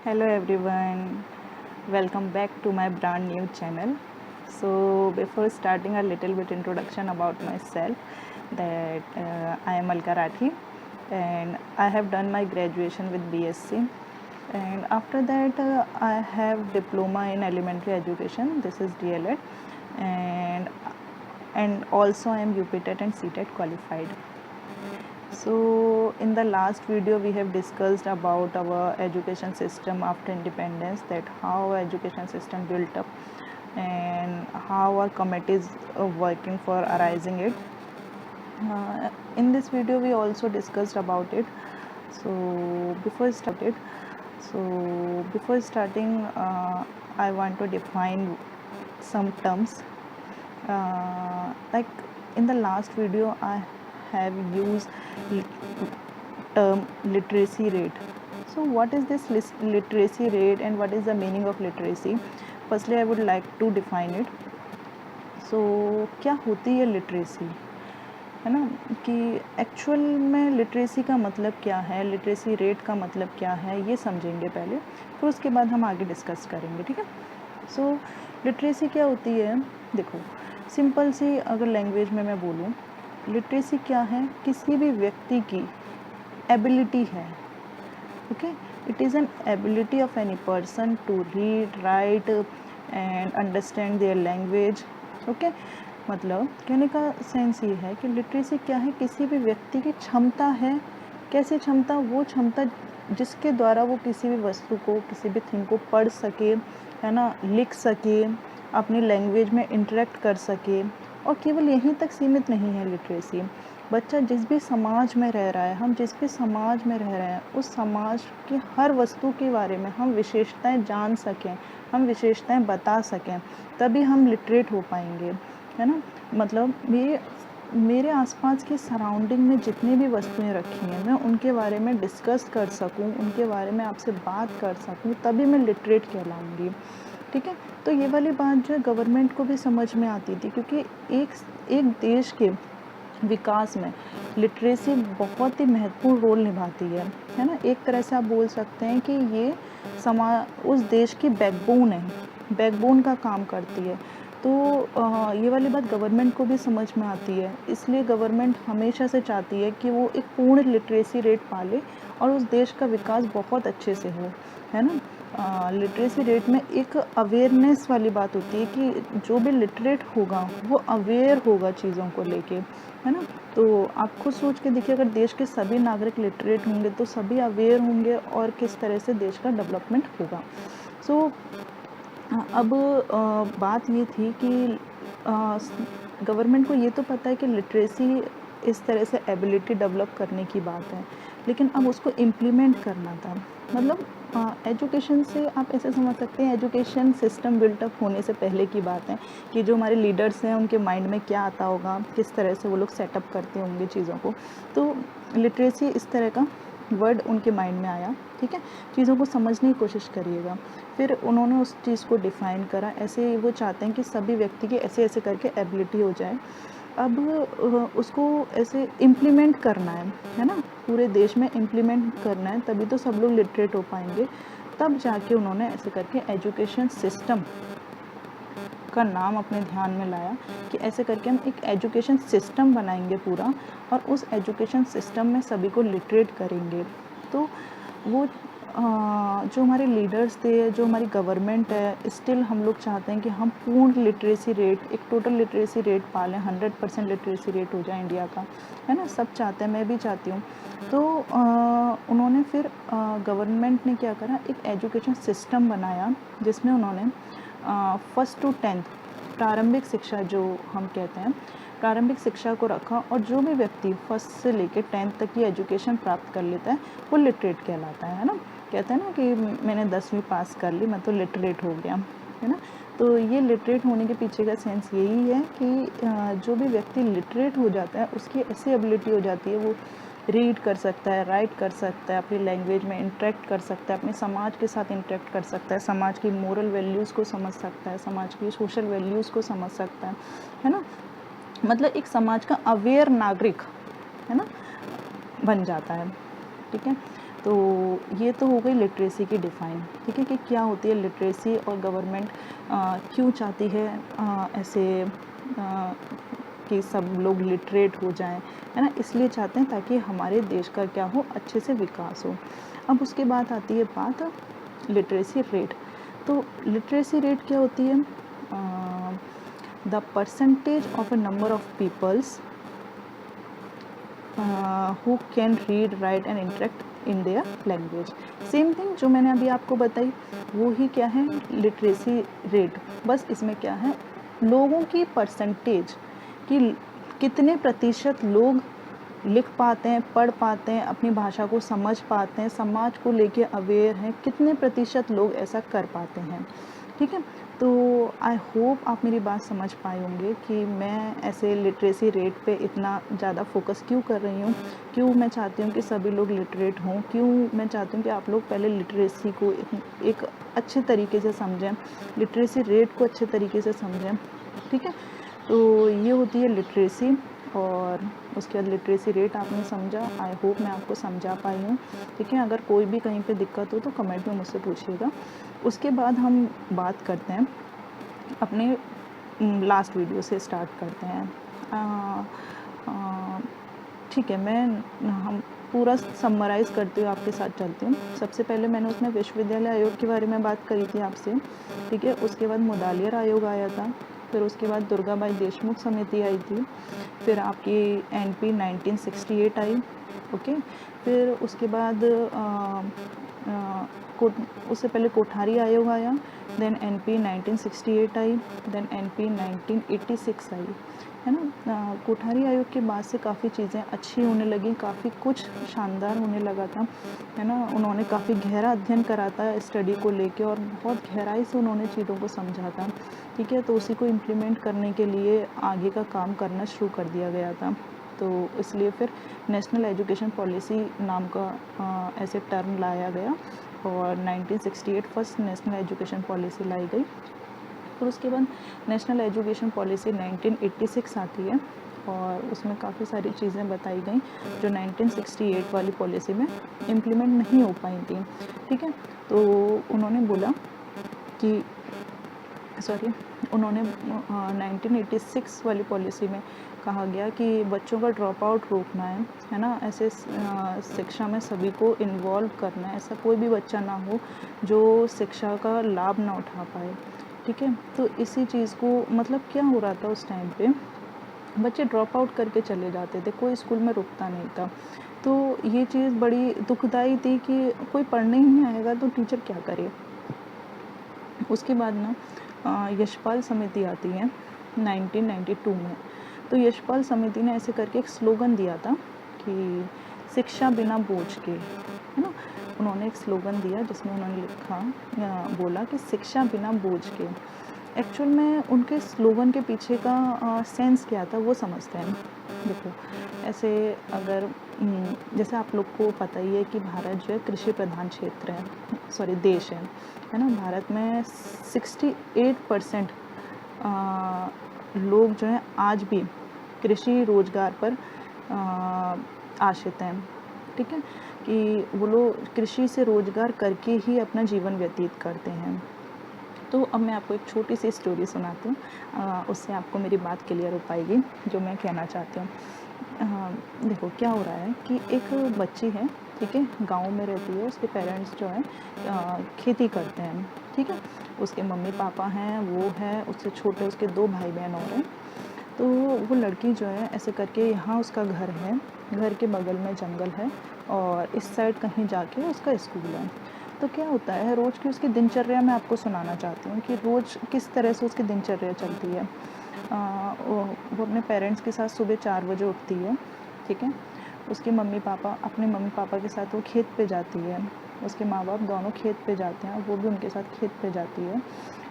Hello everyone, welcome back to my brand new channel. So before starting, a little bit introduction about myself, that I am Alka Rathi and I have done my graduation with BSc, and after that I have diploma in elementary education, this is DLED, and also I am UPTET and CTET qualified. So in the last video we have discussed about our education system after independence, that how education system built up and how our committees are working for arising it. In this video we also discussed about it. So before starting I want to define some terms. Like in the last video I have used term literacy rate. So what is this literacy rate and what is the meaning of literacy? Firstly I would like to define it. So क्या होती है literacy, है ना, कि actual में literacy का मतलब क्या है, लिटरेसी रेट का मतलब क्या है, ये समझेंगे पहले, फिर उसके बाद हम आगे डिस्कस करेंगे, ठीक है। सो लिटरेसी क्या होती है, देखो सिंपल सी अगर लैंग्वेज में मैं बोलूँ, लिटरेसी क्या है, किसी भी व्यक्ति की एबिलिटी है, okay, it is an ability of any person to read, write and understand their language, okay. मतलब कहने का सेंस ये है कि लिटरेसी क्या है, किसी भी व्यक्ति की क्षमता है, कैसी क्षमता, वो क्षमता जिसके द्वारा वो किसी भी वस्तु को, किसी भी थिंग को पढ़ सके, है ना, लिख सके, अपनी लैंग्वेज में इंटरेक्ट कर सके। और केवल यहीं तक सीमित नहीं है लिटरेसी, बच्चा जिस भी समाज में रह रहा है, हम जिस भी समाज में रह रहे हैं, उस समाज की हर वस्तु के बारे में हम विशेषताएं जान सकें, हम विशेषताएं बता सकें, तभी हम लिटरेट हो पाएंगे, है ना। मतलब मेरे आसपास के सराउंडिंग में जितनी भी वस्तुएं रखी हैं, मैं उनके बारे में डिस्कस कर सकूं, उनके बारे में आपसे बात कर सकूं, तभी मैं लिटरेट कहलाऊंगी, ठीक है। तो ये वाली बात जो है गवर्नमेंट को भी समझ में आती थी, क्योंकि एक देश के विकास में लिटरेसी बहुत ही महत्वपूर्ण रोल निभाती है ना। एक तरह से आप बोल सकते हैं कि ये उस देश की बैकबोन है, बैकबोन का काम करती है। तो ये वाली बात गवर्नमेंट को भी समझ में आती है, इसलिए गवर्नमेंट हमेशा से चाहती है कि वो एक पूर्ण लिटरेसी रेट पाले और उस देश का विकास बहुत अच्छे से हो, है ना। लिटरेसी रेट में एक अवेयरनेस वाली बात होती है कि जो भी लिटरेट होगा वो अवेयर होगा चीज़ों को लेके, है ना। तो आप खुद सोच के देखिए, अगर देश के सभी नागरिक लिटरेट होंगे तो सभी अवेयर होंगे और किस तरह से देश का डेवलपमेंट होगा। सो अब बात ये थी कि गवर्नमेंट को ये तो पता है कि लिटरेसी इस तरह से एबिलिटी डेवलप करने की बात है, लेकिन अब उसको इम्प्लीमेंट करना था। मतलब एजुकेशन से आप ऐसे समझ सकते हैं, एजुकेशन सिस्टम बिल्टअप होने से पहले की बात है कि जो हमारे लीडर्स हैं उनके माइंड में क्या आता होगा, किस तरह से वो लोग सेटअप करते होंगे चीज़ों को। तो लिटरेसी इस तरह का वर्ड उनके माइंड में आया, ठीक है। चीज़ों को समझने की कोशिश करिएगा, फिर उन्होंने उस चीज़ को डिफ़ाइन करा। ऐसे वो चाहते हैं कि सभी व्यक्ति की ऐसे ऐसे करके एबिलिटी हो जाए। अब उसको ऐसे इम्प्लीमेंट करना है ना, पूरे देश में इम्प्लीमेंट करना है, तभी तो सब लोग लिटरेट हो पाएंगे। तब जाके उन्होंने ऐसे करके एजुकेशन सिस्टम का नाम अपने ध्यान में लाया कि ऐसे करके हम एक एजुकेशन सिस्टम बनाएंगे पूरा, और उस एजुकेशन सिस्टम में सभी को लिटरेट करेंगे। तो वो जो हमारे लीडर्स थे, जो हमारी गवर्नमेंट है, स्टिल हम लोग चाहते हैं कि हम पूर्ण लिटरेसी रेट, एक टोटल लिटरेसी रेट पालें, 100% लिटरेसी रेट हो जाए इंडिया का, है ना। सब चाहते हैं, मैं भी चाहती हूँ। तो उन्होंने फिर गवर्नमेंट ने क्या करा, एक एजुकेशन सिस्टम बनाया जिसमें उन्होंने 1st to 10th प्रारंभिक शिक्षा जो हम कहते हैं, प्रारंभिक शिक्षा को रखा, और जो भी व्यक्ति 1st से लेकर 10th तक की एजुकेशन प्राप्त कर लेता है वो लिटरेट कहलाता है ना। कहते हैं ना कि मैंने 10वीं पास कर ली, मैं तो लिटरेट हो गया, है ना। तो ये लिटरेट होने के पीछे का सेंस यही है कि जो भी व्यक्ति लिटरेट हो जाता है उसकी ऐसी एबिलिटी हो जाती है, वो रीड कर सकता है, राइट कर सकता है, अपनी लैंग्वेज में इंटरेक्ट कर सकता है, अपने समाज के साथ इंटरेक्ट कर सकता है, समाज की मोरल वैल्यूज़ को समझ सकता है, समाज की सोशल वैल्यूज़ को समझ सकता है ना। मतलब एक समाज का अवेयर नागरिक, है ना, बन जाता है, ठीक है। तो ये तो हो गई लिटरेसी की डिफ़ाइन, ठीक है, कि क्या होती है लिटरेसी और गवर्नमेंट क्यों चाहती है ऐसे कि सब लोग लिटरेट हो जाएं, है ना, इसलिए चाहते हैं ताकि हमारे देश का क्या हो, अच्छे से विकास हो। अब उसके बाद आती है बात लिटरेसी रेट। तो लिटरेसी रेट क्या होती है? The percentage of a number of peoples who can read write and interact in their language. Same thing जो मैंने अभी आपको बताई वो ही क्या है, लिटरेसी रेट। बस इसमें क्या है, लोगों की परसेंटेज कि कितने प्रतिशत लोग लिख पाते हैं, पढ़ पाते हैं, अपनी भाषा को समझ पाते हैं, समाज को लेके अवेयर हैं, कितने प्रतिशत लोग ऐसा कर पाते हैं, ठीक है। तो आई होप आप मेरी बात समझ पाए होंगे कि मैं ऐसे लिटरेसी रेट पे इतना ज़्यादा फोकस क्यों कर रही हूँ, क्यों मैं चाहती हूँ कि सभी लोग लिटरेट हों, क्यों मैं चाहती हूँ कि आप लोग पहले लिटरेसी को एक अच्छे तरीके से समझें, लिटरेसी रेट को अच्छे तरीके से समझें, ठीक है। तो ये होती है लिटरेसी, और उसके बाद लिटरेसी रेट आपने समझा। आई होप मैं आपको समझा पाई हूँ, ठीक है। अगर कोई भी कहीं पे दिक्कत हो तो कमेंट में मुझसे पूछिएगा। उसके बाद हम बात करते हैं अपने लास्ट वीडियो से स्टार्ट करते हैं, ठीक है। हम पूरा समराइज़ करती हूँ, आपके साथ चलती हूँ। सबसे पहले मैंने उसमें विश्वविद्यालय आयोग के बारे में बात करी थी आपसे, ठीक है। उसके बाद मुदालियर आयोग आया था, फिर उसके बाद दुर्गाबाई देशमुख समिति आई थी, फिर आपकी एनपी 1968 आई, ओके। फिर उसके बाद उससे पहले कोठारी आयोग आया, देन एनपी 1968 आई, देन एनपी 1986 आई, है ना। कोठारी आयोग के बाद से काफ़ी चीज़ें अच्छी होने लगी, काफ़ी कुछ शानदार होने लगा था, है ना। उन्होंने काफ़ी गहरा अध्ययन करा था स्टडी को लेके और बहुत गहराई से उन्होंने चीज़ों को समझा था, ठीक है। तो उसी को इम्प्लीमेंट करने के लिए आगे का काम करना शुरू कर दिया गया था। तो इसलिए फिर नेशनल एजुकेशन पॉलिसी नाम का ऐसे टर्म लाया गया और 1968 फर्स्ट नेशनल एजुकेशन पॉलिसी लाई गई। फिर उसके बाद नेशनल एजुकेशन पॉलिसी 1986 आती है और उसमें काफ़ी सारी चीज़ें बताई गई जो 1968 वाली पॉलिसी में इम्प्लीमेंट नहीं हो पाई थी, ठीक है। तो उन्होंने बोला कि उन्होंने 1986 वाली पॉलिसी में कहा गया कि बच्चों का ड्रॉप आउट रोकना है ना, ऐसे शिक्षा में सभी को इन्वॉल्व करना है, ऐसा कोई भी बच्चा ना हो जो शिक्षा का लाभ ना उठा पाए, ठीक है। तो इसी चीज़ को मतलब क्या हो रहा था उस टाइम पे, बच्चे ड्रॉप आउट करके चले जाते थे, कोई स्कूल में रुकता नहीं था। तो ये चीज़ बड़ी दुखदाई थी कि कोई पढ़ने ही नहीं आएगा तो टीचर क्या करे। उसके बाद ना यशपाल समिति आती है 1992 में। तो यशपाल समिति ने ऐसे करके एक स्लोगन दिया था कि शिक्षा बिना बोझ के, है ना। उन्होंने एक स्लोगन दिया जिसमें उन्होंने बोला कि शिक्षा बिना बोझ के। एक्चुअल में उनके स्लोगन के पीछे का सेंस क्या था वो समझते हैं। देखो ऐसे अगर जैसे आप लोग को पता ही है कि भारत जो है कृषि प्रधान क्षेत्र है, देश है ना। भारत में 68% लोग जो हैं आज भी कृषि रोजगार पर आश्रित हैं, ठीक है, कि वो लोग कृषि से रोजगार करके ही अपना जीवन व्यतीत करते हैं। तो अब मैं आपको एक छोटी सी स्टोरी सुनाती हूँ, उससे आपको मेरी बात क्लियर हो पाएगी जो मैं कहना चाहती हूँ। देखो क्या हो रहा है कि एक बच्ची है, ठीक है, गांव में रहती है, उसके पेरेंट्स जो है खेती करते हैं, ठीक है। उसके मम्मी पापा हैं, वो है, उससे छोटे उसके 2 भाई बहन और हैं। तो वो लड़की जो है ऐसे करके, यहाँ उसका घर है, घर के बगल में जंगल है और इस साइड कहीं जाके उसका स्कूल है। तो क्या होता है रोज़ की उसकी दिनचर्या मैं आपको सुनाना चाहती हूँ कि रोज़ किस तरह से उसकी दिनचर्या चलती है। वो अपने पेरेंट्स के साथ सुबह 4 बजे उठती है, ठीक है। उसके अपने मम्मी पापा के साथ वो खेत पे जाती है, उसके माँ बाप दोनों खेत पे जाते हैं, वो भी उनके साथ खेत पे जाती है,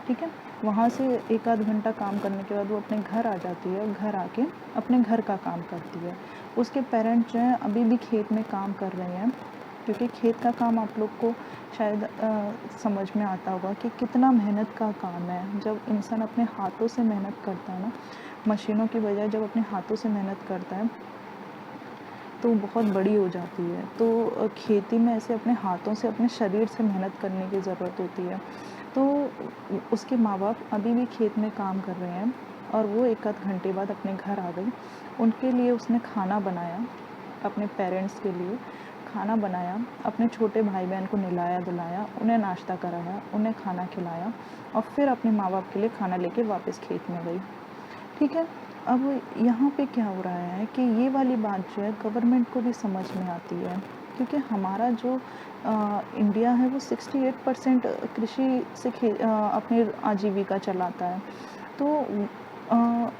ठीक है। वहाँ से 1 आध घंटा काम करने के बाद वो अपने घर आ जाती है, घर आके अपने घर का काम करती है। उसके पेरेंट्स जो हैं अभी भी खेत में काम कर रहे हैं, क्योंकि खेत का काम आप लोग को शायद समझ में आता होगा कि कितना मेहनत का काम है। जब इंसान अपने हाथों से मेहनत करता है ना, मशीनों की बजाय जब अपने हाथों से मेहनत करता है तो बहुत बड़ी हो जाती है। तो खेती में ऐसे अपने हाथों से, अपने शरीर से मेहनत करने की ज़रूरत होती है। तो उसके माँ-बाप अभी भी खेत में काम कर रहे हैं और वो 1 आध घंटे बाद अपने घर आ गई। उनके लिए उसने खाना बनाया, अपने पेरेंट्स के लिए खाना बनाया, अपने छोटे भाई-बहन को नहलाया-धुलाया, उन्हें नाश्ता कराया, उन्हें खाना खिलाया और फिर अपने माँ-बाप के लिए खाना लेके वापस खेत में गई। ठीक है? अब यहाँ पे क्या हो रहा है कि ये वाली बात जो है गवर्नमेंट को भी समझ में आती है, क्योंकि हमारा जो इंडिया है वो 68% कृषि से अपनी आजीविका चलाता है। तो अ,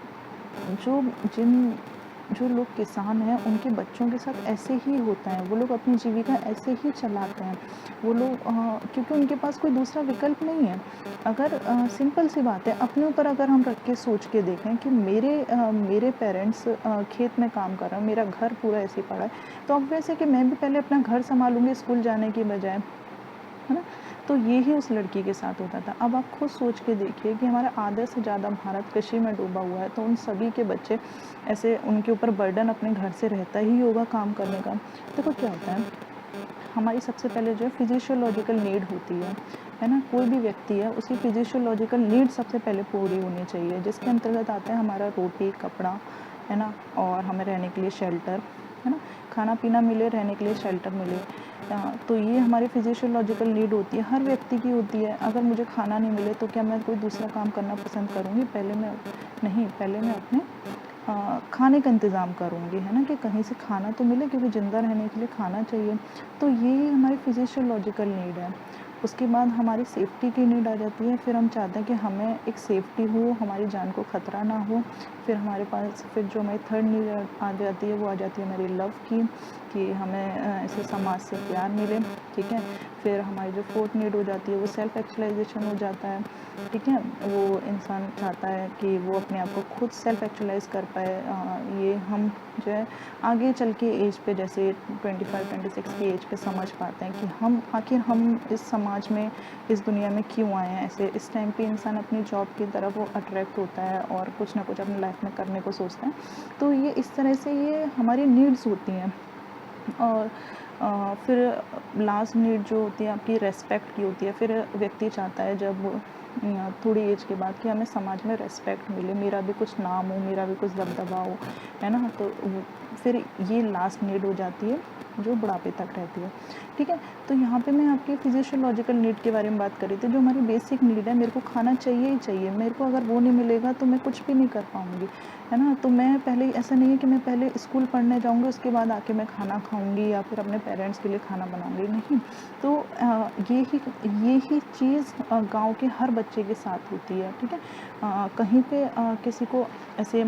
जो जिन जो लोग किसान हैं उनके बच्चों के साथ ऐसे ही होता है, वो लोग अपनी जीविका ऐसे ही चलाते हैं। वो लोग क्योंकि उनके पास कोई दूसरा विकल्प नहीं है। अगर सिंपल सी बात है, अपने ऊपर अगर हम रख के सोच के देखें कि मेरे पेरेंट्स खेत में काम कर रहे हैं, मेरा घर पूरा ऐसे ही पड़ा है, तो ऑब्वियस है कि मैं भी पहले अपना घर सँभालूँगी स्कूल जाने की बजाय, है ना? तो ये ही उस लड़की के साथ होता था। अब आप खुद सोच के देखिए कि हमारा आधे से ज़्यादा भारत कृषि में डूबा हुआ है, तो उन सभी के बच्चे ऐसे उनके ऊपर बर्डन अपने घर से रहता ही होगा काम करने का। देखो क्या होता है, हमारी सबसे पहले जो है फिजियोलॉजिकल नीड होती है ना? कोई भी व्यक्ति है, उसकी फिजियोलॉजिकल नीड सबसे पहले पूरी होनी चाहिए, जिसके अंतर्गत आता है हमारा रोटी, कपड़ा, है ना? और हमें रहने के लिए शेल्टर, है ना? खाना-पीना मिले, रहने के लिए शेल्टर मिले। तो ये हमारी फिजियोलॉजिकल नीड होती है, हर व्यक्ति की होती है। अगर मुझे खाना नहीं मिले तो क्या मैं कोई दूसरा काम करना पसंद करूँगी? पहले मैं अपने खाने का इंतज़ाम करूँगी, है ना? कि कहीं से खाना तो मिले, क्योंकि ज़िंदा रहने के लिए खाना चाहिए। तो ये हमारी फिजियोलॉजिकल नीड है। उसके बाद हमारी सेफ्टी की नीड आ जाती है, फिर हम चाहते हैं कि हमें एक सेफ्टी हो, हमारी जान को ख़तरा ना हो। फिर हमारे पास फिर जो हमारी थर्ड नीड आ जाती है, वो आ जाती है हमारी लव की, कि हमें ऐसे समाज से प्यार मिले, ठीक है? फिर हमारी जो फोर्थ नीड हो जाती है वो सेल्फ एक्चुअलाइजेशन हो जाता है, ठीक है? वो इंसान चाहता है कि वो अपने आप को खुद सेल्फ एक्चुअलाइज़ कर पाए। ये हम जो है आगे चल के एज पे, जैसे 25-26 की एज पे समझ पाते हैं कि हम आखिर हम इस समाज में, इस दुनिया में क्यों आए हैं। ऐसे इस टाइम पे इंसान अपनी जॉब की तरफ वो अट्रैक्ट होता है और कुछ ना कुछ अपनी लाइफ में करने को सोचता है। तो ये इस तरह से ये हमारी नीड्स होती हैं। और फिर लास्ट नीड जो होती है आपकी रेस्पेक्ट की होती है। फिर व्यक्ति चाहता है जब थोड़ी एज के बाद कि हमें समाज में रेस्पेक्ट मिले, मेरा भी कुछ नाम हो, मेरा भी कुछ दबदबा हो, है ना? तो फिर ये लास्ट नीड हो जाती है जो बुढ़ापे तक रहती है, ठीक है? तो यहाँ पे मैं आपकी फिजियोलॉजिकल नीड के बारे में बात कर रही थी, जो हमारी बेसिक नीड है। मेरे को खाना चाहिए ही चाहिए, मेरे को अगर वो नहीं मिलेगा तो मैं कुछ भी नहीं कर पाऊँगी, है ना? तो मैं पहले, ऐसा नहीं है कि मैं पहले स्कूल पढ़ने जाऊँगी, उसके बाद आके मैं खाना खाऊँगी या फिर अपने पेरेंट्स के लिए खाना बनाऊँगी, नहीं। तो ये ही चीज़ गाँव के हर बच्चे के साथ होती है, ठीक है? कहीं पे किसी को ऐसे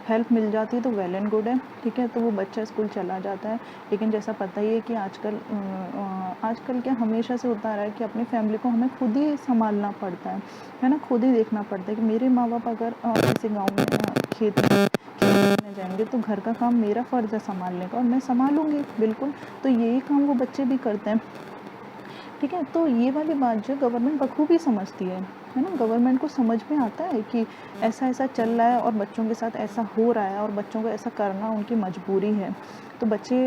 हेल्प मिल जाती है तो वेल एंड गुड है, ठीक है? तो वो बच्चा स्कूल चला जाता है। लेकिन जैसा पता ही है कि आजकल क्या हमेशा से होता आ रहा है कि अपनी फैमिली को हमें खुद ही सँभालना पड़ता है ना? खुद ही देखना पड़ता है कि मेरे माँ-बाप अगर किसी गाँव में खेत में जाएँगे तो घर का काम मेरा फ़र्ज़ है सँभालने का, और मैं सँभालूँगी बिल्कुल। तो यही काम वो बच्चे भी करते हैं, ठीक है? तो ये वाली बात जो गवर्नमेंट बखूबी समझती है ना? गवर्नमेंट को समझ में आता है कि ऐसा-ऐसा चल रहा है और बच्चों के साथ ऐसा हो रहा है और बच्चों को ऐसा करना उनकी मजबूरी है। तो बच्चे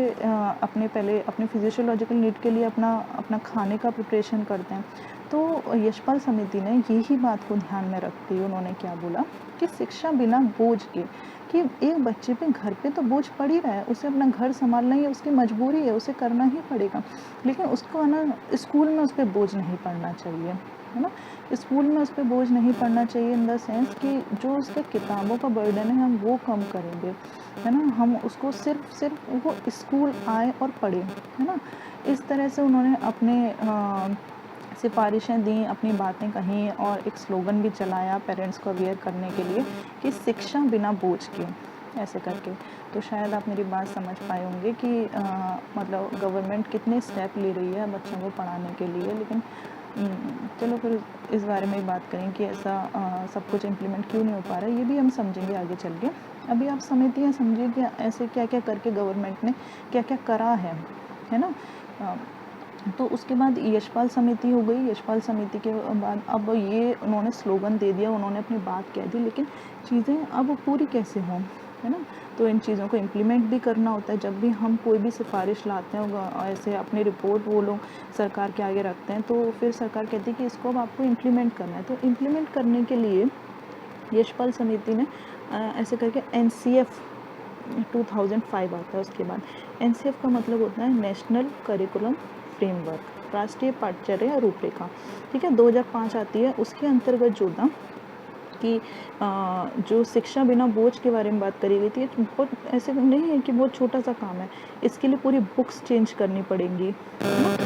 अपने पहले अपने फिजियोलॉजिकल नीड के लिए अपना अपना खाने का प्रिपरेशन करते हैं। तो यशपाल समिति ने यही बात को ध्यान में रखते हुए उन्होंने क्या बोला कि शिक्षा बिना बोझ के, कि एक बच्चे पे घर पे तो बोझ पड़ ही रहा है, उसे अपना घर सँभालना ही उसकी मजबूरी है, उसे करना ही पड़ेगा। लेकिन उसको है ना स्कूल में उस पे बोझ नहीं पड़ना चाहिए, है ना? स्कूल में उस पे बोझ नहीं पड़ना चाहिए इन द सेंस कि जो उसके किताबों का बर्डन है हम वो कम करेंगे, है ना? हम उसको सिर्फ़ वो स्कूल आए और पढ़े, है ना? इस तरह से उन्होंने अपने सिफ़ारिशें दी, अपनी बातें कहीं और एक स्लोगन भी चलाया पेरेंट्स को अवेयर करने के लिए कि शिक्षा बिना बोझ के, ऐसे करके। तो शायद आप मेरी बात समझ पाए होंगे कि मतलब गवर्नमेंट कितने स्टेप ले रही है बच्चों को पढ़ाने के लिए। लेकिन चलो फिर इस बारे में ही बात करें कि ऐसा सब कुछ इम्प्लीमेंट क्यों नहीं हो पा रहा है, ये भी हम समझेंगे आगे चल के। अभी आप समितियाँ समझिए कि ऐसे क्या-क्या करके गवर्नमेंट ने क्या-क्या करा है ना? अ, तो उसके बाद यशपाल समिति हो गई। यशपाल समिति के बाद अब ये उन्होंने स्लोगन दे दिया, उन्होंने अपनी बात कह दी, लेकिन चीज़ें अब पूरी कैसे हों? है ना। तो इन चीज़ों को इम्प्लीमेंट भी करना होता है। जब भी हम कोई भी सिफारिश लाते हैं ऐसे अपनी रिपोर्ट वो लोग सरकार के आगे रखते हैं, तो फिर सरकार कहती है कि इसको अब आपको इम्प्लीमेंट करना है। तो इम्प्लीमेंट करने के लिए यशपाल समिति ने ऐसे करके NCF 2005 आता है। उसके बाद NCF का मतलब होता है नेशनल करिकुलम फ्रेमवर्क, राष्ट्रीय पाठ्यचर्या रूपरेखा, ठीक है। 2005 आती है। उसके अंतर्गत जो था कि जो शिक्षा बिना बोझ के बारे में बात करी गई थी, बहुत ऐसे नहीं है कि बहुत छोटा सा काम है। इसके लिए पूरी बुक्स चेंज करनी पड़ेंगी, है ना।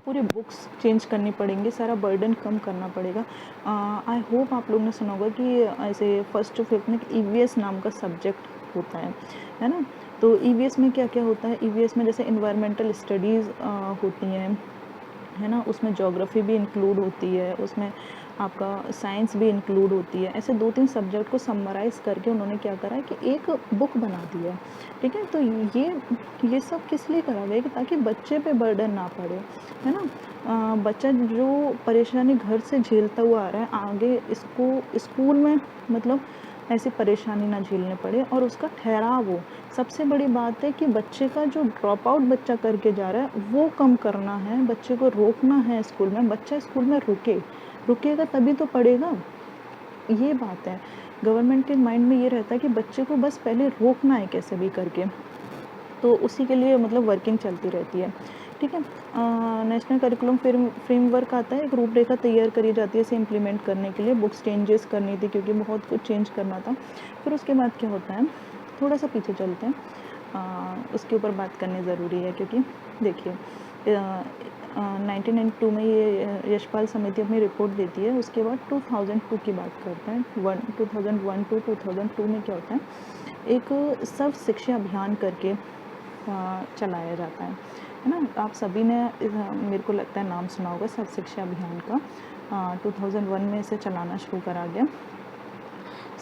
पूरी बुक्स चेंज करनी पड़ेंगी, सारा बर्डन कम करना पड़ेगा। आई होप आप लोग ने सुना होगा कि ऐसे 1st to 5th में EVS नाम का सब्जेक्ट होता है ना। तो EVS में क्या क्या होता है, EVS में जैसे इन्वायरमेंटल स्टडीज़ होती हैं, है ना। उसमें ज्योग्राफी भी इंक्लूड होती है, उसमें आपका साइंस भी इंक्लूड होती है। ऐसे 2-3 सब्जेक्ट को समराइज़ करके उन्होंने क्या करा है कि एक बुक बना दी है, ठीक है। तो ये सब किस लिए करा गया कि ताकि बच्चे पे बर्डन ना पड़े, है ना। बच्चा जो परेशानी घर से झेलता हुआ आ रहा है, आगे इसको स्कूल में मतलब ऐसी परेशानी ना झेलने पड़े और उसका ठहराव हो। सबसे बड़ी बात है कि बच्चे का जो ड्रॉप आउट बच्चा करके जा रहा है वो कम करना है, बच्चे को रोकना है स्कूल में। बच्चा स्कूल में रुकेगा तभी तो पढ़ेगा, ये बात है। गवर्नमेंट के माइंड में ये रहता है कि बच्चे को बस पहले रोकना है कैसे भी करके, तो उसी के लिए मतलब वर्किंग चलती रहती है, ठीक है। नेशनल करिकुलम फ्रेमवर्क आता है, एक रूपरेखा तैयार करी जाती है इसे इम्प्लीमेंट करने के लिए। बुक्स चेंजेस करनी थी क्योंकि बहुत कुछ चेंज करना था। फिर उसके बाद क्या होता है, थोड़ा सा पीछे चलते हैं, उसके ऊपर बात करनी ज़रूरी है क्योंकि देखिए 1992 में ये यशपाल समिति अपनी रिपोर्ट देती है। उसके बाद 2002 की बात करते हैं। 2001 to 2002 में क्या होता है, एक सर्व शिक्षा अभियान करके चलाया जाता है ना। आप सभी ने मेरे को लगता है नाम सुना होगा सर्व शिक्षा अभियान का। 2001 में इसे चलाना शुरू करा गया।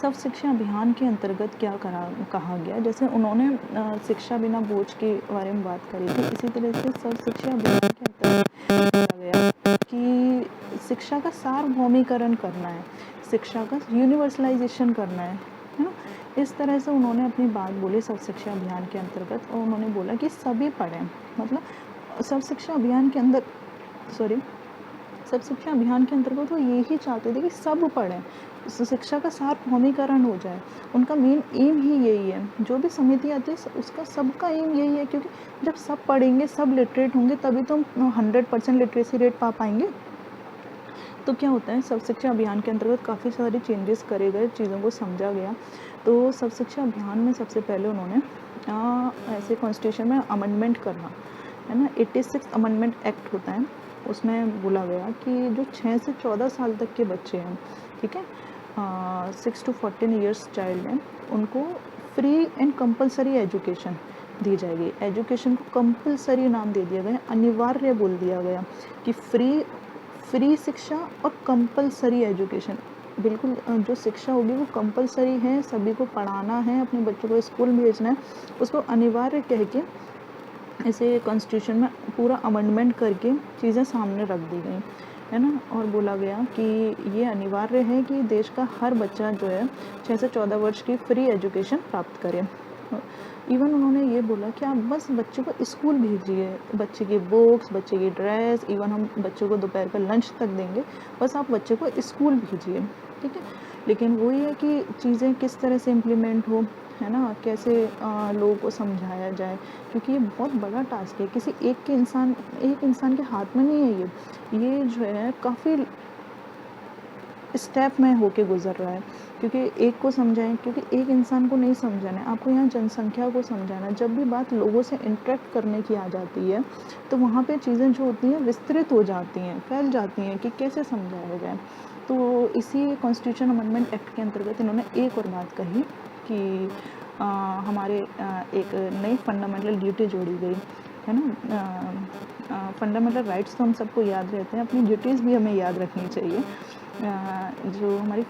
सर्व शिक्षा अभियान के अंतर्गत क्या कहा गया, जैसे उन्होंने शिक्षा बिना बोझ के बारे में बात करी थी, इसी तरह से सर्व शिक्षा अभियान के अंतर्गत कहा गया कि शिक्षा का सार्वभौमिकरण करना है, शिक्षा का यूनिवर्सलाइजेशन करना है ना। इस तरह से उन्होंने अपनी बात बोली सर्व शिक्षा अभियान के अंतर्गत, और उन्होंने बोला कि सभी पढ़ें। मतलब सर्व शिक्षा अभियान के अंदर सर्व शिक्षा अभियान के अंतर्गत वो यही चाहते थे कि सब पढ़ें, शिक्षा का सार्वभौमिकरण हो जाए। उनका मेन एम ही यही है। जो भी समिति आती है उसका सबका एम यही है, क्योंकि जब सब पढ़ेंगे, सब लिटरेट होंगे, तभी तो हम 100% लिटरेसी रेट पा पाएंगे। तो क्या होता है, सर्व शिक्षा अभियान के अंतर्गत काफ़ी सारे चेंजेस करे गए, चीज़ों को समझा गया। तो सर्व शिक्षा अभियान में सबसे पहले उन्होंने ऐसे कॉन्स्टिट्यूशन में अमेंडमेंट करना, है ना। 86 अमेंडमेंट एक्ट होता है, उसमें बोला गया कि जो 6 से 14 साल तक के बच्चे हैं, ठीक है, 6 to 14 ईयर्स चाइल्ड हैं, उनको फ्री एंड कंपलसरी एजुकेशन दी जाएगी। एजुकेशन को कंपलसरी नाम दे दिया गया, अनिवार्य बोल दिया गया कि फ्री शिक्षा और कंपलसरी एजुकेशन। बिल्कुल जो शिक्षा होगी वो कंपलसरी है, सभी को पढ़ाना है, अपने बच्चों को स्कूल भेजना है, उसको अनिवार्य कह के ऐसे कॉन्स्टिट्यूशन में पूरा अमेंडमेंट करके चीज़ें सामने रख दी गई, है ना। और बोला गया कि ये अनिवार्य है कि देश का हर बच्चा जो है 6 से 14 वर्ष की फ्री एजुकेशन प्राप्त करे। इवन उन्होंने ये बोला कि आप बस बच्चे को स्कूल भेजिए, बच्चे की बुक्स, बच्चे की ड्रेस, इवन हम बच्चों को दोपहर का लंच तक देंगे, बस आप बच्चे को स्कूल भेजिए, ठीक है। लेकिन वही है कि चीज़ें किस तरह से इम्प्लीमेंट हो, है ना, कैसे लोगों को समझाया जाए, क्योंकि ये बहुत बड़ा टास्क है। किसी एक इंसान के हाथ में नहीं है ये जो है काफ़ी स्टेप में होके गुजर रहा है, क्योंकि एक को समझाएं, क्योंकि एक इंसान को नहीं समझाना है आपको, यहाँ जनसंख्या को समझाना है। जब भी बात लोगों से इंटरेक्ट करने की आ जाती है तो वहाँ पे चीज़ें जो होती हैं विस्तृत हो जाती हैं, फैल जाती हैं कि कैसे समझाया जाए। तो इसी कॉन्स्टिट्यूशन अमेंडमेंट एक्ट के अंतर्गत इन्होंने एक और बात कही कि हमारे एक नई फंडामेंटल ड्यूटी जोड़ी गई, है ना। फंडामेंटल राइट्स तो हम सबको याद रहते हैं, अपनी ड्यूटीज़ भी हमें याद रखनी चाहिए। जो हमारी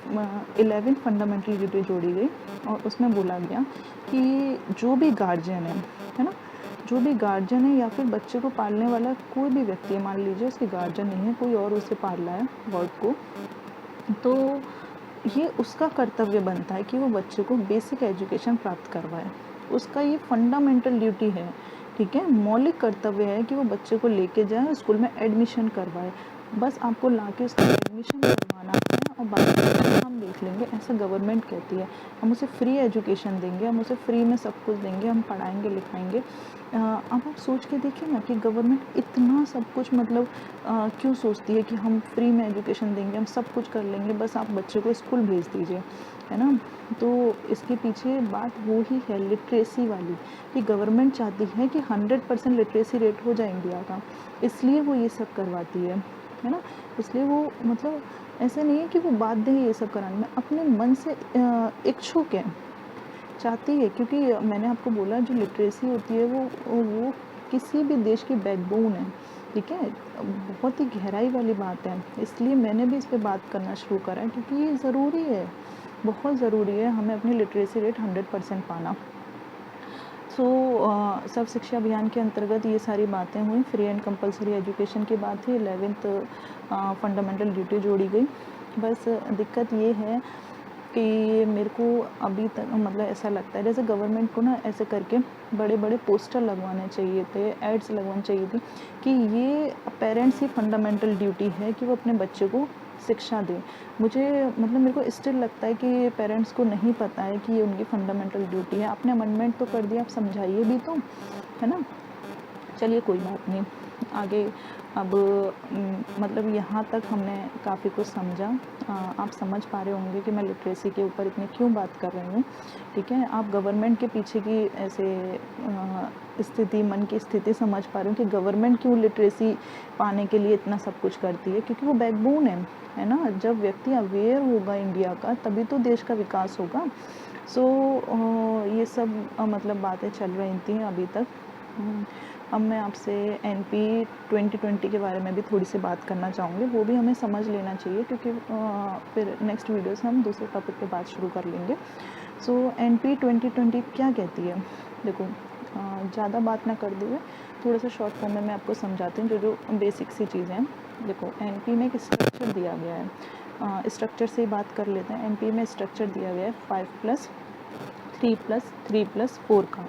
11 फंडामेंटल ड्यूटी जोड़ी गई, और उसमें बोला गया कि जो भी गार्जियन है ना, जो भी गार्जियन है या फिर बच्चे को पालने वाला कोई भी व्यक्ति है, मान लीजिए उसके गार्जियन नहीं है, कोई और उसे पाल रहा है वर्ड को, तो ये उसका कर्तव्य बनता है कि वो बच्चे को बेसिक एजुकेशन प्राप्त करवाए। उसका ये फंडामेंटल ड्यूटी है, ठीक है, मौलिक कर्तव्य है कि वो बच्चे को लेके जाए, स्कूल में एडमिशन करवाए। बस आपको लाके उसका एडमिशन करवाना है और बाकी हम देख लेंगे, ऐसा गवर्नमेंट कहती है। हम उसे फ्री एजुकेशन देंगे, हम उसे फ्री में सब कुछ देंगे, हम पढ़ाएंगे लिखाएंगे। अब आप सोच के देखिए ना कि गवर्नमेंट इतना सब कुछ मतलब क्यों सोचती है कि हम फ्री में एजुकेशन देंगे, हम सब कुछ कर लेंगे, बस आप बच्चे को स्कूल भेज दीजिए, है ना। तो इसके पीछे बात वो ही है लिटरेसी वाली, कि गवर्नमेंट चाहती है कि 100% लिटरेसी रेट हो जाए इंडिया का, इसलिए वो ये सब करवाती है ना। इसलिए वो मतलब ऐसा नहीं है कि वो बाध्य है ये सब कराने में, अपने मन से इच्छुक है, चाहती है। क्योंकि मैंने आपको बोला जो लिटरेसी होती है वो किसी भी देश की बैकबोन है, ठीक है, बहुत ही गहराई वाली बात है। इसलिए मैंने भी इस पे बात करना शुरू करा है, क्योंकि ये ज़रूरी है, बहुत ज़रूरी है हमें अपनी लिटरेसी रेट 100% पाना। सो सर्व शिक्षा अभियान के अंतर्गत ये सारी बातें हुई। फ्री एंड कंपलसरी एजुकेशन की बात थी, 11th फंडामेंटल ड्यूटी जोड़ी गई। बस दिक्कत ये है कि मेरे को अभी तक मतलब ऐसा लगता है जैसे गवर्नमेंट को ना ऐसे करके बड़े बड़े पोस्टर लगवाने चाहिए थे, एड्स लगवानी चाहिए थी कि ये पेरेंट्स की फंडामेंटल ड्यूटी है कि वो अपने बच्चे को शिक्षा दें। मुझे मतलब मेरे को स्टिल लगता है कि पेरेंट्स को नहीं पता है कि ये उनकी फंडामेंटल ड्यूटी है। आपने अमेंडमेंट तो कर दिया, आप समझाइए भी तो, है ना। चलिए कोई बात नहीं, आगे अब मतलब यहाँ तक हमने काफ़ी कुछ समझा। आप समझ पा रहे होंगे कि मैं लिटरेसी के ऊपर इतनी क्यों बात कर रही हूँ, ठीक है। आप गवर्नमेंट के पीछे की ऐसे स्थिति, मन की स्थिति समझ पा रहे हो कि गवर्नमेंट क्यों लिटरेसी पाने के लिए इतना सब कुछ करती है, क्योंकि वो बैकबोन है ना। जब व्यक्ति अवेयर होगा इंडिया का, तभी तो देश का विकास होगा। सो ये सब मतलब बातें चल रही थी अभी तक। अब मैं आपसे NP 2020 के बारे में भी थोड़ी सी बात करना चाहूँगी, वो भी हमें समझ लेना चाहिए, क्योंकि फिर नेक्स्ट वीडियो से हम दूसरे टॉपिक पे बात शुरू कर लेंगे। सो NP 2020 क्या कहती है, देखो ज़्यादा बात ना करते हुए थोड़ा सा शॉर्ट फॉर्म में मैं आपको समझाती हूँ जो बेसिक सी चीज़ें हैं। देखो NP में एक स्ट्रक्चर दिया गया है, स्ट्रक्चर से ही बात कर लेते हैं। NP में स्ट्रक्चर दिया गया है 5+3+3+4 का,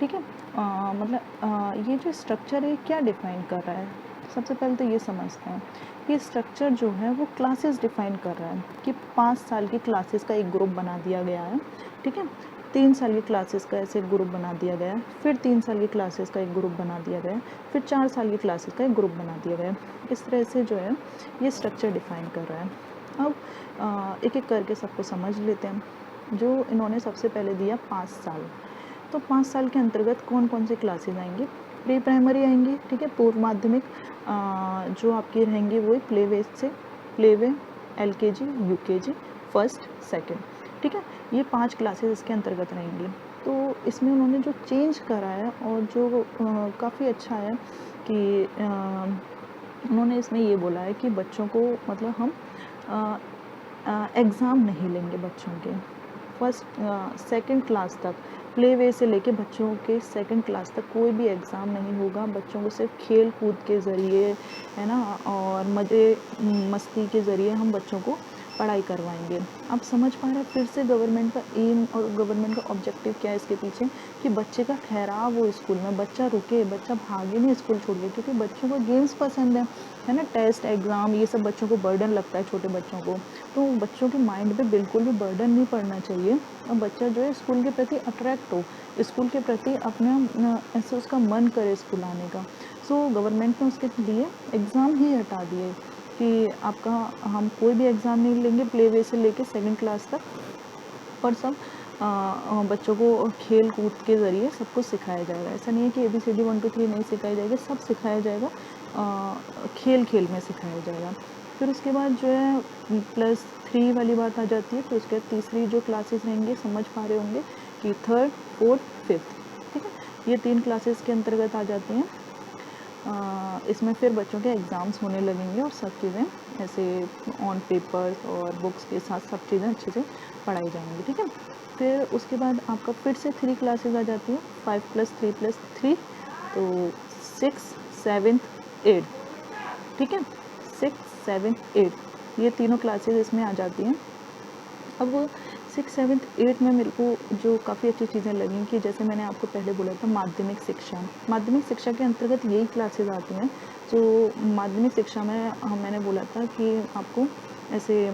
ठीक है। मतलब ये जो स्ट्रक्चर है क्या डिफ़ाइन कर रहा है, सबसे पहले तो ये समझते हैं। ये स्ट्रक्चर जो है वो क्लासेस डिफ़ाइन कर रहा है कि 5 साल की क्लासेस का एक ग्रुप बना दिया गया है, ठीक है। 3 साल की क्लासेस का ऐसे ग्रुप बना दिया गया है, फिर 3 साल की क्लासेस का एक ग्रुप बना दिया गया है, फिर 4 साल की क्लासेस का एक ग्रुप बना दिया गया है। इस तरह से जो है ये स्ट्रक्चर डिफ़ाइन कर रहा है। अब एक एक करके सबको समझ लेते हैं। जो इन्होंने सबसे पहले दिया 5 साल, तो 5 साल के अंतर्गत कौन कौन सी क्लासेस आएंगी, प्री प्राइमरी आएंगी, ठीक है, पूर्व माध्यमिक जो आपकी रहेंगी वो प्ले वे से play LKG UKG first second, ठीक है। ये 5 क्लासेस इसके अंतर्गत रहेंगी। तो इसमें उन्होंने जो चेंज करा है और जो काफ़ी अच्छा है कि उन्होंने इसमें ये बोला है कि बच्चों को मतलब हम एग्ज़ाम नहीं लेंगे बच्चों के फर्स्ट सेकंड क्लास तक, प्ले वे से लेके बच्चों के सेकंड क्लास तक कोई भी एग्ज़ाम नहीं होगा। बच्चों को सिर्फ खेल कूद के ज़रिए, है ना, और मज़े मस्ती के ज़रिए हम बच्चों को पढ़ाई करवाएंगे। आप समझ पा रहे हैं फिर से गवर्नमेंट का एम और गवर्नमेंट का ऑब्जेक्टिव क्या है इसके पीछे, कि बच्चे का ठहराव हो स्कूल में, बच्चा रुके, बच्चा भागे नहीं स्कूल छोड़ के, क्योंकि बच्चों को गेम्स पसंद है ना। टेस्ट एग्ज़ाम ये सब बच्चों को बर्डन लगता है, छोटे बच्चों को। तो बच्चों के माइंड पे बिल्कुल भी बर्डन नहीं पड़ना चाहिए, और बच्चा जो है स्कूल के प्रति अट्रैक्ट हो, स्कूल के प्रति अपना ऐसे उसका मन करे स्कूल आने का। सो गवर्नमेंट ने उसके लिए एग्ज़ाम ही हटा दिए कि आपका हम कोई भी एग्ज़ाम नहीं लेंगे प्ले वे से लेके सेकंड क्लास तक, और सब बच्चों को खेल कूद के ज़रिए सब कुछ सिखाया जाएगा। ऐसा नहीं है कि ABCD 1 2 3 नहीं सिखाई जाएगी, सब सिखाया जाएगा, खेल खेल में सिखाया जाएगा। फिर उसके बाद जो है +3 वाली बात आ जाती है। तो उसके बाद तीसरी जो क्लासेस रहेंगे, समझ पा रहे होंगे कि 3rd 4th 5th, ठीक है, ये 3 क्लासेस के अंतर्गत आ जाती हैं। इसमें फिर बच्चों के एग्ज़ाम्स होने लगेंगे और सब चीज़ें ऐसे ऑन पेपर्स और बुक्स के साथ सब चीज़ें अच्छे से पढ़ाई जाएंगी, ठीक है। फिर उसके बाद आपका फिर से 3 क्लासेस आ जाती हैं, 5+3+3, तो 6th 7th 8th, ठीक है, 6 7 8 ये तीनों क्लासेस इसमें आ जाती हैं। अब 6, 7, 8 में मेरे को जो काफ़ी अच्छी चीज़ें लगी कि जैसे मैंने आपको पहले बोला था माध्यमिक शिक्षा के अंतर्गत यही क्लासेस आती हैं। जो माध्यमिक शिक्षा में मैंने बोला था कि आपको ऐसे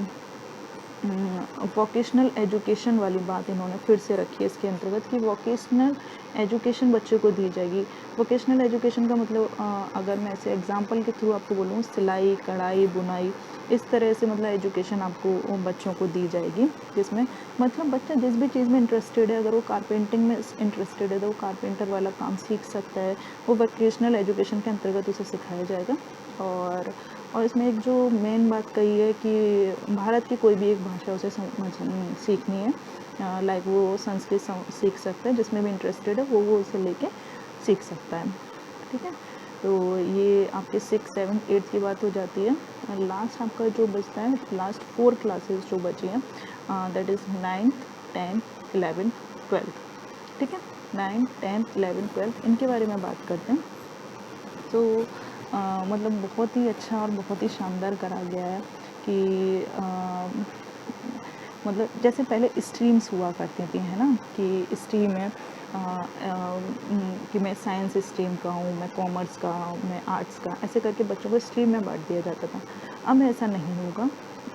वोकेशनल एजुकेशन वाली बात इन्होंने फिर से रखी है इसके अंतर्गत कि वोकेशनल एजुकेशन बच्चे को दी जाएगी। वोकेशनल एजुकेशन का मतलब अगर मैं ऐसे एग्जांपल के थ्रू आपको बोलूँ, सिलाई, कढ़ाई, बुनाई, इस तरह से मतलब एजुकेशन आपको बच्चों को दी जाएगी, जिसमें मतलब बच्चा जिस भी चीज़ में इंटरेस्टेड है, अगर वो कारपेंटिंग में इंटरेस्टेड है तो वो कारपेंटर वाला काम सीख सकता है, वो वोकेशनल एजुकेशन के अंतर्गत उसे सिखाया जाएगा। और इसमें एक जो मेन बात कही है कि भारत की कोई भी एक भाषा उसे सीखनी है, लाइक वो संस्कृत सीख सकता है, जिसमें भी इंटरेस्टेड है वो उसे लेके सीख सकता है। ठीक है, तो ये आपके 6, 7, 8 की बात हो जाती है। लास्ट आपका जो बचता है, लास्ट 4 क्लासेस जो बची हैं, that is 9th, 10th, 11th, 12th। ठीक है, 9, 10, 11, 12 इनके बारे में बात करते हैं। तो मतलब बहुत ही अच्छा और बहुत ही शानदार करा गया है कि मतलब जैसे पहले स्ट्रीम्स हुआ करती थी, है ना, कि स्ट्रीम है कि मैं साइंस स्ट्रीम का हूँ, मैं कॉमर्स का हूँ, मैं आर्ट्स का, ऐसे करके बच्चों को स्ट्रीम में बांट दिया जाता था। अब ऐसा नहीं होगा।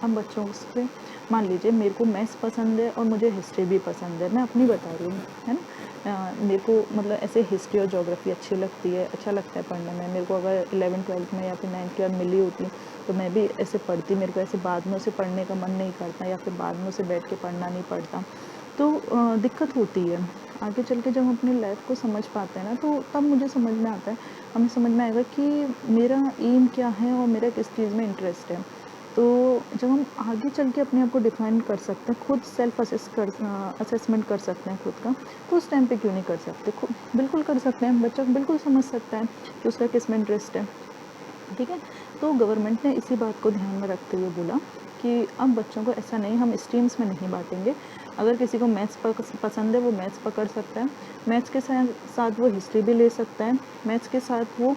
अब बच्चों से मान लीजिए मेरे को मैथ्स पसंद है और मुझे हिस्ट्री भी पसंद है, मैं अपनी बता रही हूँ, है ना। मेरे को मतलब ऐसे हिस्ट्री और ज्योग्राफी अच्छी लगती है, अच्छा लगता है पढ़ने में। मेरे को अगर 11, 12 में या फिर 9th के बाद मिली होती तो मैं भी ऐसे पढ़ती, मेरे को ऐसे बाद में उसे पढ़ने का मन नहीं करता या फिर बाद में उसे बैठ के पढ़ना नहीं पड़ता, तो दिक्कत होती है। आगे चल के जब हम अपनी लाइफ को समझ पाते हैं ना, तो तब मुझे समझ में आता है, हमें समझ में आएगा कि मेरा एम क्या है और मेरा किस चीज़ में इंटरेस्ट है। तो जब हम आगे चल के अपने आप को डिफाइन कर सकते हैं, खुद सेल्फ असेसमेंट कर सकते हैं खुद का, तो उस टाइम पे क्यों नहीं कर सकते। खुद बिल्कुल कर सकते हैं, बच्चा बिल्कुल समझ सकता है कि उसका किस में इंटरेस्ट है। ठीक है, तो गवर्नमेंट ने इसी बात को ध्यान में रखते हुए बोला कि अब बच्चों को ऐसा नहीं, हम स्ट्रीम्स में नहीं बांटेंगे। अगर किसी को मैथ्स पसंद है वो मैथ्स पकड़ सकता है, मैथ्स के साथ वो हिस्ट्री भी ले सकता है, मैथ्स के साथ वो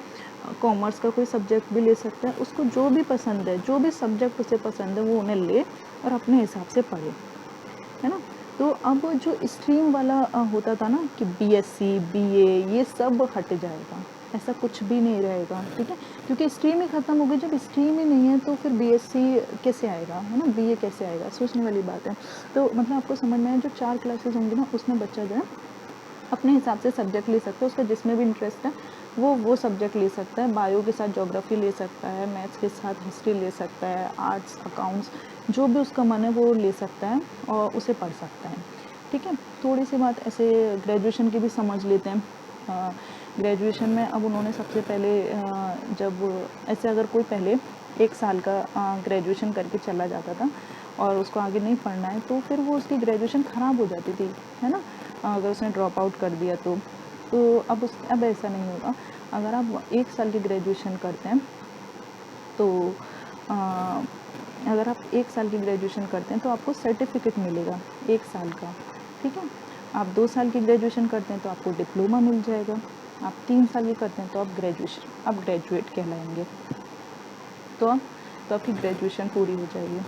कॉमर्स का कोई सब्जेक्ट भी ले सकता है। उसको जो भी पसंद है, जो भी सब्जेक्ट उसे पसंद है, वो उन्हें ले और अपने हिसाब से पढ़े, है ना। तो अब जो स्ट्रीम वाला होता था ना कि बीएससी, बीए, ये सब हट जाएगा, ऐसा कुछ भी नहीं रहेगा। ठीक है, क्योंकि स्ट्रीम ही ख़त्म हो गई। जब स्ट्रीम ही नहीं है तो फिर बीएससी कैसे आएगा, है ना, बीए कैसे आएगा, सोचने वाली बात है। तो मतलब आपको समझ में आया, जो 4 क्लासेस होंगी ना, उसमें बच्चा जो है अपने हिसाब से सब्जेक्ट ले सकता है, उसका जिसमें भी इंटरेस्ट है वो सब्जेक्ट ले सकता है। बायो के साथ ज्योग्राफी ले सकता है, मैथ्स के साथ हिस्ट्री ले सकता है, आर्ट्स, अकाउंट्स, जो भी उसका मन है वो ले सकता है और उसे पढ़ सकता है। ठीक है, थोड़ी सी बात ऐसे ग्रेजुएशन की भी समझ लेते हैं। ग्रेजुएशन में अब उन्होंने सबसे पहले जब ऐसे अगर कोई पहले 1 साल का ग्रेजुएशन करके चला जाता था और उसको आगे नहीं पढ़ना है, तो फिर वो उसकी ग्रेजुएशन ख़राब हो जाती थी, है ना, अगर उसने ड्रॉप आउट कर दिया तो अब ऐसा नहीं होगा। अगर आप 1 साल की ग्रेजुएशन करते हैं तो अगर आप 1 साल की ग्रेजुएशन करते हैं तो आपको सर्टिफिकेट मिलेगा 1 साल का। ठीक है, आप 2 साल की ग्रेजुएशन करते हैं तो आपको डिप्लोमा मिल जाएगा, आप 3 साल की करते हैं तो आप ग्रेजुएट कहलाएंगे। तो आपकी ग्रेजुएशन पूरी हो जाएगी।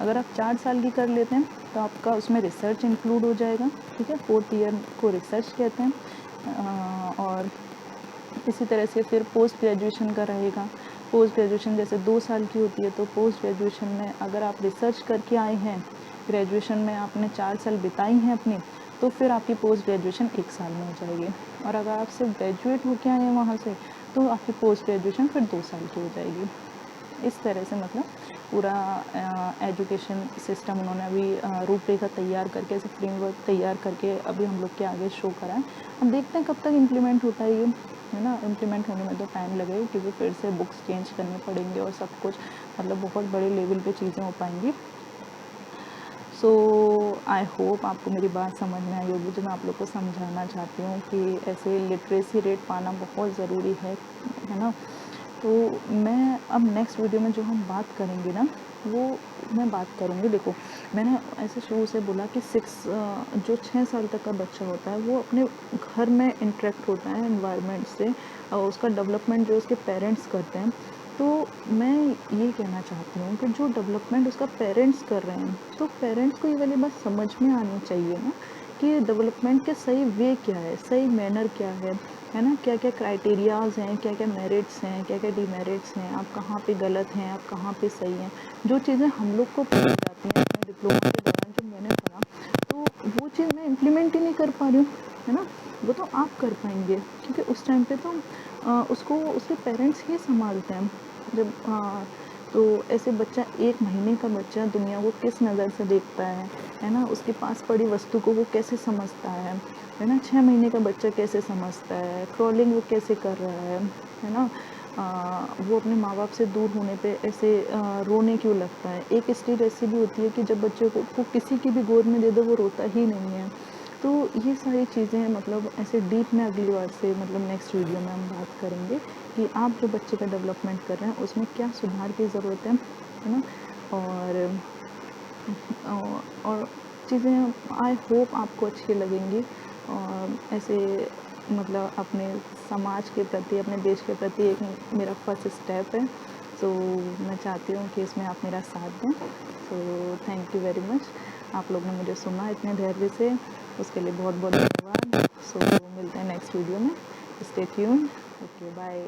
अगर आप 4 साल की कर लेते हैं तो आपका उसमें रिसर्च इंक्लूड हो जाएगा। ठीक है, 4th ईयर को रिसर्च कहते हैं। और इसी तरह से फिर पोस्ट ग्रेजुएशन का रहेगा। पोस्ट ग्रेजुएशन जैसे 2 साल की होती है, तो पोस्ट ग्रेजुएशन में अगर आप रिसर्च करके आए हैं, ग्रेजुएशन में आपने 4 साल बिताई हैं अपनी, तो फिर आपकी पोस्ट ग्रेजुएशन 1 साल में हो जाएगी। और अगर आप सिर्फ ग्रेजुएट होके आए हैं वहाँ से, तो आपकी पोस्ट ग्रेजुएशन फिर 2 साल की हो जाएगी। इस तरह से मतलब पूरा एजुकेशन सिस्टम उन्होंने अभी रूपरेखा तैयार करके, ऐसे फ्रेमवर्क तैयार करके अभी हम लोग के आगे शो करा है। अब देखते हैं कब तक इम्प्लीमेंट होता है ये, है ना। इम्प्लीमेंट होने में तो टाइम लगेगा, क्योंकि फिर से बुक्स चेंज करने पड़ेंगे और सब कुछ, मतलब बहुत बड़े लेवल पे चीज़ें हो पाएंगी। सो आई होप आपको मेरी बात समझ में आई होगी, जो मैं आप लोग को समझाना चाहती हूँ कि ऐसे लिटरेसी रेट पाना बहुत ज़रूरी है ना। तो मैं अब नेक्स्ट वीडियो में जो हम बात करेंगे ना, वो मैं बात करूँगी, देखो मैंने ऐसे शुरू से बोला कि जो 6 साल तक का बच्चा होता है वो अपने घर में इंटरेक्ट होता है एनवायरनमेंट से, और उसका डेवलपमेंट जो उसके पेरेंट्स करते हैं तो मैं ये कहना चाहती हूँ कि जो डेवलपमेंट उसका पेरेंट्स कर रहे हैं, तो पेरेंट्स को ये वाली बात समझ में आनी चाहिए ना कि डेवलपमेंट के सही वे क्या है, सही मैनर क्या है ना, क्या क्या क्राइटेरियाज़ हैं, क्या क्या मेरिट्स हैं, क्या क्या डिमेरिट्स हैं, आप कहाँ पे गलत हैं, आप कहाँ पे सही हैं। जो चीज़ें हम लोग को पढ़ाई जाती हैं अपने डिप्लोमा के दौरान जो मैंने पढ़ा, तो वो चीज़ मैं इम्प्लीमेंट ही नहीं कर पा रही हूँ, है ना। वो तो आप कर पाएंगे क्योंकि उस टाइम पे तो उसको उसके पेरेंट्स ही संभालते हैं। जब तो ऐसे बच्चा 1 महीने का बच्चा दुनिया को किस नज़र से देखता है ना, उसके पास पड़ी वस्तु को वो कैसे समझता है ना, 6 महीने का बच्चा कैसे समझता है, क्रॉलिंग वो कैसे कर रहा है ना, वो अपने माँ बाप से दूर होने पे ऐसे रोने क्यों लगता है। एक स्टेज ऐसी भी होती है कि जब बच्चे को किसी की भी गोद में दे दो वो रोता ही नहीं है। तो ये सारी चीज़ें मतलब ऐसे डीप में अगली बार से मतलब नेक्स्ट वीडियो में हम बात करेंगे कि आप जो बच्चे का डेवलपमेंट कर रहे हैं उसमें क्या सुधार की ज़रूरत है ना। और और चीज़ें आई होप आपको अच्छी लगेंगी और ऐसे मतलब अपने समाज के प्रति, अपने देश के प्रति एक मेरा फर्स्ट स्टेप है। सो मैं चाहती हूँ कि इसमें आप मेरा साथ दें। So thank you very much, आप लोग ने मुझे सुना इतने धैर्य से, उसके लिए बहुत बहुत धन्यवाद। सो मिलते हैं नेक्स्ट वीडियो में, स्टे ट्यून्ड, ओके बाय।